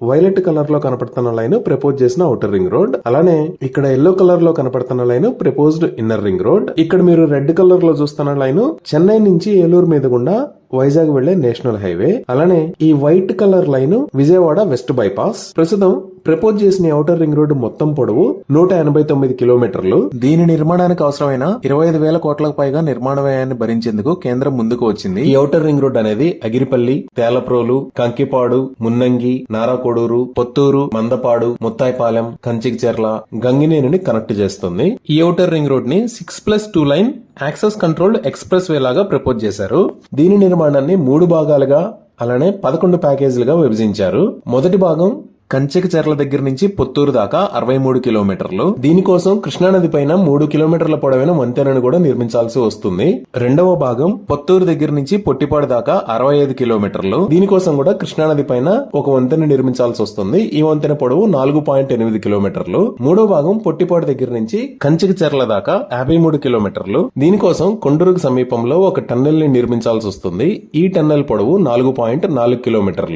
Violet colour లో కనపడుతున్న line propose చేసిన అవుటర్ రింగ్ రోడ్. అలానే ఇక్కడ ఎల్లో కలర్ లో కనపడుతున్న line proposed inner ring road. ఇక్కడ మీరు రెడ్ కలర్ లో చూస్తున్న లైన్ చెన్నై నుంచి ఏలూరు మీద గుండా వైజాగ్ వెళ్లే నేషనల్ హైవే. అలానే ఈ white colour line Vijayawada west bypass. ప్రస్తుతం ప్రపోజ్ చేసిన ఔటర్ రింగ్ రోడ్డు మొత్తం పొడవు 189 కిలోమీటర్లు. దీని నిర్మాణానికి అవసరమైన 25,000 కోట్లకు పైగా నిర్మాణ వ్యయాన్ని భరించేందుకు కేంద్రం ముందుకు వచ్చింది. ఈ ఔటర్ రింగ్ రోడ్ అనేది అగిరిపల్లి, తేలప్రోలు, కంకిపాడు, మున్నంగి, నారాకోడూరు, పొత్తూరు, మందపాడు, ముత్తాయిపాలెం, కంచికిచెర్ల, గంగినేనిని కనెక్ట్ చేస్తుంది. ఈ ఔటర్ రింగ్ రోడ్ ని 6+2 line access controlled express way లాగా ప్రపోజ్ చేశారు. దీని నిర్మాణాన్ని 3 భాగాలుగా అలానే 11 ప్యాకేజీలుగా విభజించారు. మొదటి భాగం కంచికిచెర్ల దగ్గర నుంచి పొత్తూరు దాకా 63 కిలోమీటర్లు. దీనికోసం కృష్ణానది పైన 3 కిలోమీటర్ల పొడవైన వంతెనను కూడా నిర్మించాల్సి వస్తుంది. రెండవ భాగం పొత్తూరు దగ్గర నుంచి పొట్టిపాడు దాకా 65 కిలోమీటర్లు. దీనికోసం కూడా కృష్ణానది పైన ఒక వంతెన నిర్మించాల్సి వస్తుంది. ఈ వంతెన పొడవు 4.8 కిలోమీటర్లు. మూడో భాగం పొట్టిపాడు దగ్గర నుంచి కంచికిచెర్ల దాకా 53 కిలోమీటర్లు. దీనికోసం కొండూరుకు సమీపంలో ఒక టన్నెల్ ని నిర్మించాల్సి వస్తుంది. ఈ టన్నెల్ పొడవు 4.4 కిలోమీటర్లు.